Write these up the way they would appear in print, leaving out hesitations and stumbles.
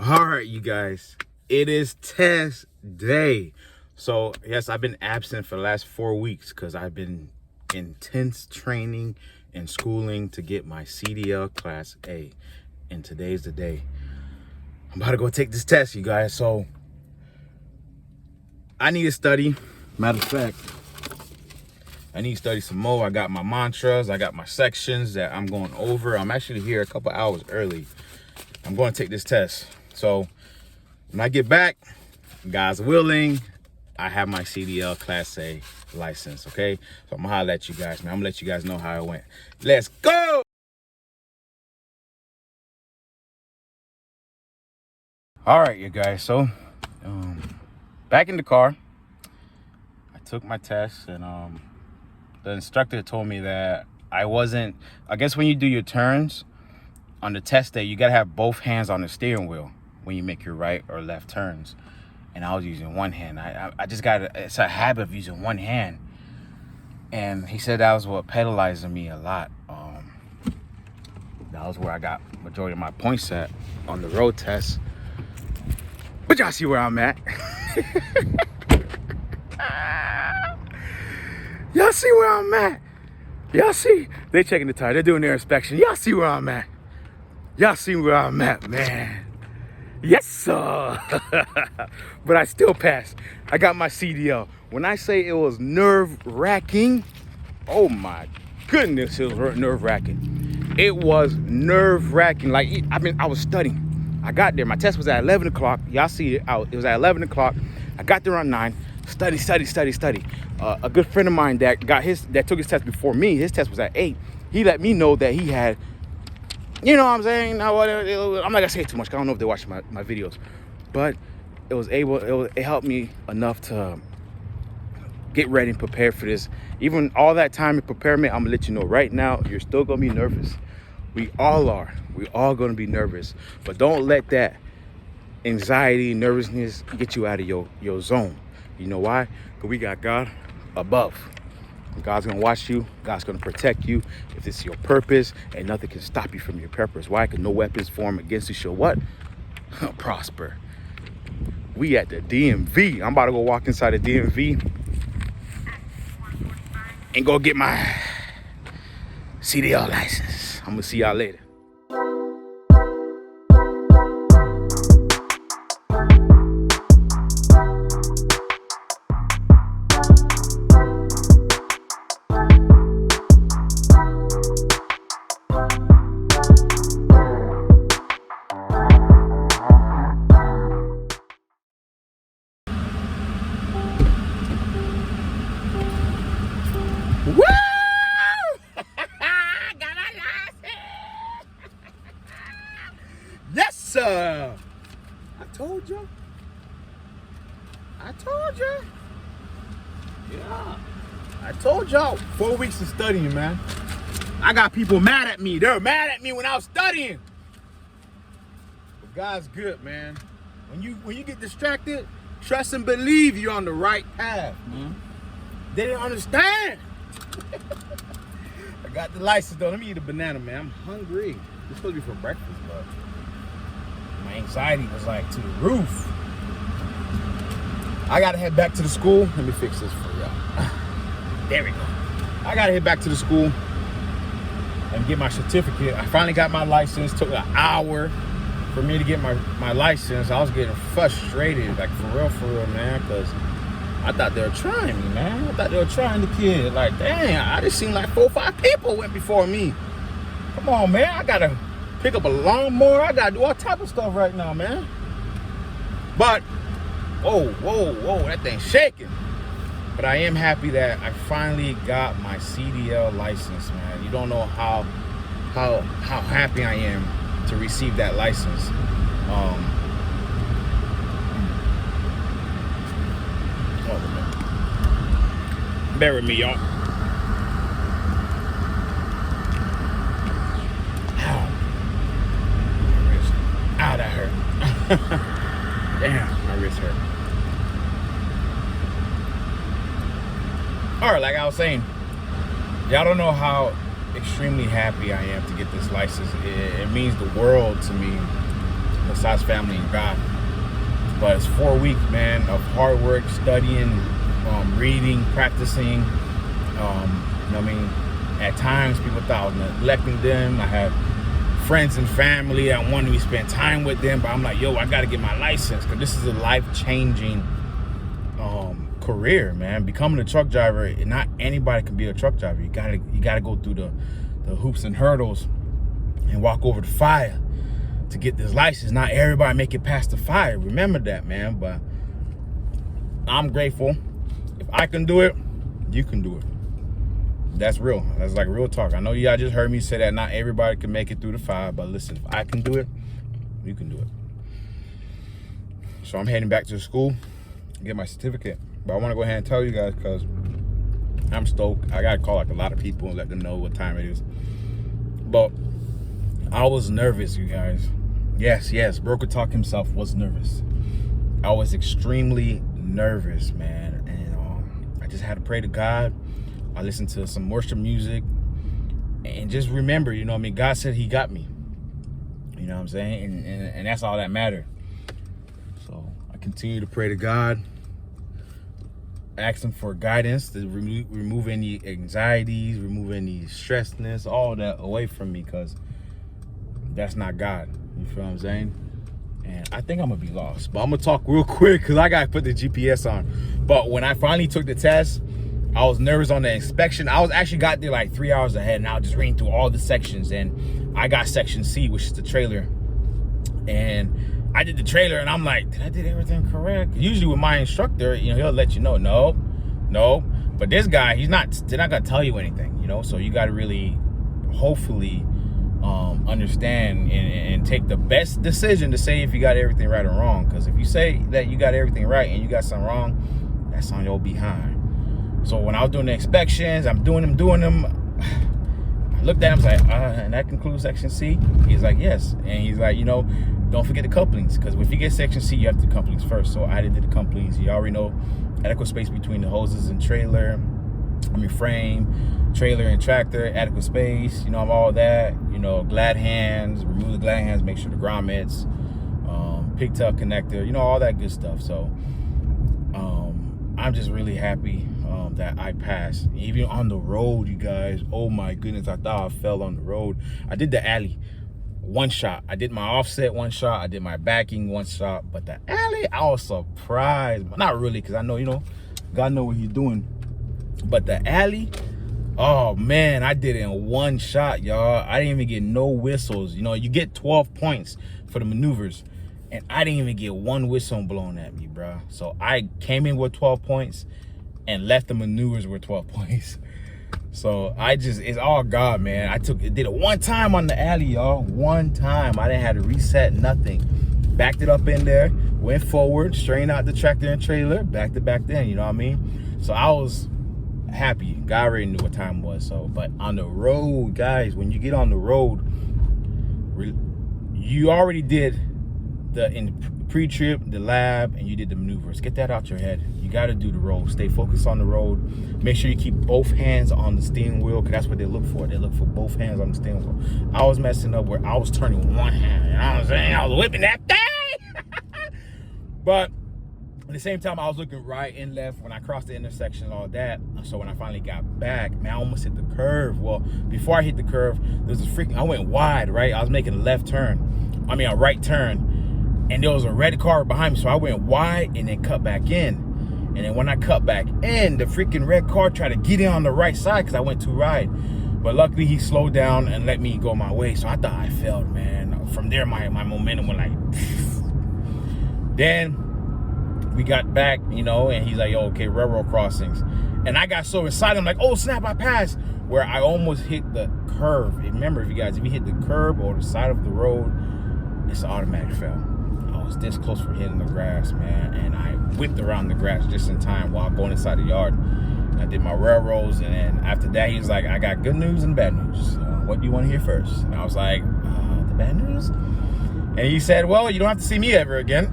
All right, you guys, it is test day. So yes, I've been absent for the last 4 weeks because I've been intense training and schooling to get my CDL Class A. And today's the day. I'm about to go take this test, you guys. So I need to study. Matter of fact, I need to study some more. I got my mantras, I got my sections that I'm going over. I'm actually here a couple hours early. I'm going to take this test. So when I get back, God's willing, I have my CDL Class A license, okay? So I'm gonna holler at you guys, man. I'm gonna let you guys know how it went. Let's go! All right, you guys, so back in the car, I took my test, and the instructor told me that I guess when you do your turns on the test day, you gotta have both hands on the steering wheel when you make your right or left turns. And I was using one hand. I just it's a habit of using one hand. And he said that was what penalized me a lot. That was where I got majority of my points at on the road test. But y'all see where I'm at. Y'all see where I'm at. Y'all see, they checking the tire. They're doing their inspection. Y'all see where I'm at. Y'all see where I'm at, man. Yes, sir. But I still passed. I got my CDL. When I say it was nerve-wracking, oh my goodness, it was nerve-wracking. It was nerve-wracking. Like, I was studying. I got there. My test was at 11 o'clock. Y'all see it out. It was at 11 o'clock. I got there around 9. Study. A good friend of mine that took his test before me, his test was at 8. He let me know that he had, you know what I'm saying? I'm not gonna say too much, 'cause I don't know if they watch my videos, but it helped me enough to get ready and prepare for this. Even all that time in preparing, I'm gonna let you know right now, you're still gonna be nervous. We all are. We all gonna be nervous, but don't let that anxiety, nervousness get you out of your zone. You know why? Because we got God above. God's gonna watch you. God's gonna protect you. If it's your purpose, and nothing can stop you from your purpose. Why? Because no weapons formed against you shall what? Prosper. We at the DMV. I'm about to go walk inside the DMV and go get my CDL license. I'm gonna see y'all later. Woo! Got a license! Yes, sir! I told you. Yeah. I told y'all. 4 weeks of studying, man. I got people mad at me. They're mad at me when I was studying. But God's good, man. When you get distracted, trust and believe you're on the right path, man. They didn't understand. I got the license though. Let me eat a banana, man. I'm hungry. It's supposed to be for breakfast, but my anxiety was like to the roof. I gotta head back to the school. Let me fix this for y'all. There we go. I gotta head back to the school and get my certificate. I finally got my license. Took an hour for me to get my license. I was getting frustrated, like for real, man, because I thought they were trying me, man. I thought they were trying the kid. Like, dang, I just seen like 4 or 5 people went before me. Come on, man. I gotta pick up a lawnmower. I gotta do all type of stuff right now, man. But, whoa, that thing's shaking. But I am happy that I finally got my CDL license, man. You don't know how happy I am to receive that license. Bear with me, y'all. Ow. Ow, that hurt. Damn, my wrist hurt. All right, like I was saying, y'all don't know how extremely happy I am to get this license. It means the world to me. besides family and God. But it's 4 weeks, man, of hard work, studying, reading, practicing. You know what I mean? At times, people thought I was neglecting them. I had friends and family that wanted me to spend time with them, but I'm like, yo, I got to get my license, because this is a life-changing career, man. Becoming a truck driver, not anybody can be a truck driver. You gotta go through the hoops and hurdles and walk over the fire to get this license. Not everybody make it past the fire. Remember that, man. But I'm grateful. If I can do it, you can do it. That's real. That's like real talk. I know y'all just heard me say that not everybody can make it through the fire, but listen, if I can do it, you can do it. So I'm heading back to the school, get my certificate. But I want to go ahead and tell you guys, because I'm stoked. I got to call like a lot of people and let them know what time it is. But I was nervous, you guys. Yes, Broker Talk himself was nervous. I was extremely nervous, man. And I just had to pray to God. I listened to some worship music. And just remember, you know what I mean? God said he got me. You know what I'm saying? And that's all that mattered. So I continue to pray to God. Ask him for guidance to remove any anxieties, remove any stressness, all that away from me, because that's not God. You feel what I'm saying? And I think I'm gonna be lost, but I'm gonna talk real quick because I gotta put the GPS on. But when I finally took the test, I was nervous on the inspection. I was actually got there like 3 hours ahead, and I was just reading through all the sections, and I got section C, which is the trailer. And I did the trailer, and I'm like, did I did everything correct? Usually with my instructor, you know, he'll let you know, no. But this guy, they're not gonna tell you anything, you know. So you got to really, hopefully, understand and take the best decision to say if you got everything right or wrong. Because if you say that you got everything right and you got something wrong, that's on your behind. So when I was doing the inspections, I'm doing them. I looked at him, I was like, and that concludes section C? He's like, yes. And he's like, you know, don't forget the couplings, because if you get section C, you have to do couplings first. So I did the couplings. You already know adequate space between the hoses and frame, trailer and tractor, adequate space, you know, all that, you know, glad hands, remove the glad hands, make sure the grommets, pigtail connector, you know, all that good stuff. So I'm just really happy that I passed. Even on the road, you guys, oh my goodness, I thought I fell on the road. I did the alley one shot. I did my offset one shot. I did my backing one shot. But the alley, I was surprised. But not really, because I know, you know, God know what he's doing. But the alley, oh man, I did it in one shot, y'all. I didn't even get no whistles. You know, you get 12 points for the maneuvers, and I didn't even get one whistle blown at me, bro. So I came in with 12 points and left the maneuvers with 12 points. So it's all God, man. Did it one time on the alley, y'all. One time. I didn't have to reset nothing. Backed it up in there, went forward, straightened out the tractor and trailer, backed it back then, you know what I mean? So I was happy. God already knew what time it was. So, but on the road, guys, when you get on the road, you already did the pre-trip, the lab, and you did the maneuvers. Get that out your head. You got to do the road. Stay focused on the road. Make sure you keep both hands on the steering wheel, because that's what they look for. They look for both hands on the steering wheel. I was messing up where I was turning one hand. You know what I'm saying? I was whipping that thing. But at the same time, I was looking right and left when I crossed the intersection and all that. So when I finally got back, man, I almost hit the curve. Well, before I hit the curve, there's I went wide, right? I was making a a right turn. And there was a red car behind me, so I went wide and then cut back in. And then when I cut back in, the freaking red car tried to get in on the right side because I went too wide. But luckily, he slowed down and let me go my way. So I thought I failed, man. From there, my momentum went like... Then we got back, you know, and he's like, yo, okay, railroad crossings. And I got so excited. I'm like, oh, snap, I passed. Where I almost hit the curve. Remember, if you hit the curb or the side of the road, it's an automatic fail. I was this close for hitting the grass, man, and I whipped around the grass just in time while going inside the yard. I did my railroads, and then after that, he was like, I got good news and bad news. What do you want to hear first? And I was like, the bad news? And he said, well, you don't have to see me ever again.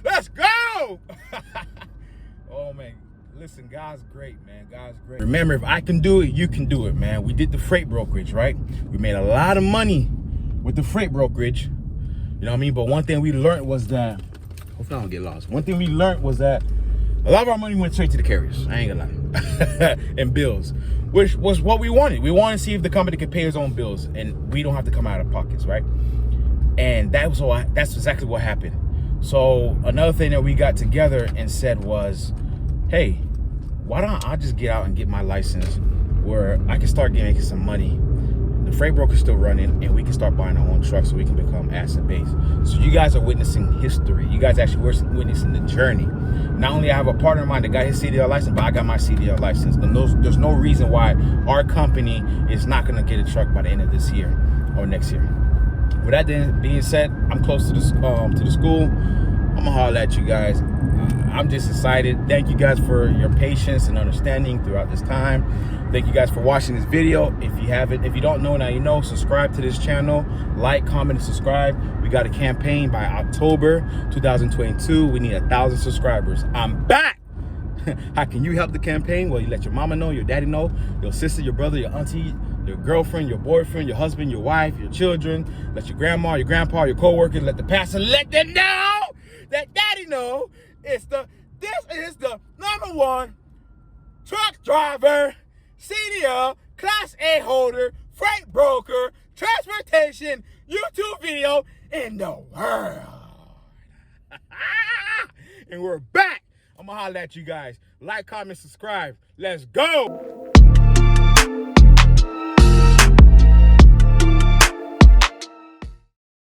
Let's go! Oh, man. Listen, God's great, man. God's great. Remember, if I can do it, you can do it, man. We did the freight brokerage, right? We made a lot of money with the freight brokerage. You know what I mean? But one thing we learned was that, hopefully I don't get lost. One thing we learned was that a lot of our money went straight to the carriers. I ain't gonna lie. And bills, which was what we wanted. We wanted to see if the company could pay its own bills and we don't have to come out of pockets, right? And that's exactly what happened. So another thing that we got together and said was, hey, why don't I just get out and get my license where I can start making some money. The freight broker's still running and we can start buying our own trucks so we can become asset based. So you guys are witnessing history. You guys actually witnessing the journey. Not only I have a partner of mine that got his CDL license, but I got my CDL license. And there's no reason why our company is not gonna get a truck by the end of this year or next year. With that being said, I'm close to the school. I'm gonna holler at you guys. I'm just excited. Thank you guys for your patience and understanding throughout this time. Thank you guys for watching this video. If you don't know, now you know. Subscribe to this channel, like, comment, and subscribe. We got a campaign by October 2022. We need 1,000 subscribers. I'm back. How can you help the campaign? Well, you let your mama know, your daddy know, your sister, your brother, your auntie, your girlfriend, your boyfriend, your husband, your wife, your children. Let your grandma, your grandpa, your co-workers, let the pastor, let them know that daddy know this is the #1 truck driver, CDL, Class A holder, freight broker, transportation, YouTube video in the world. And we're back. I'm gonna holler at you guys. Like, comment, subscribe. Let's go.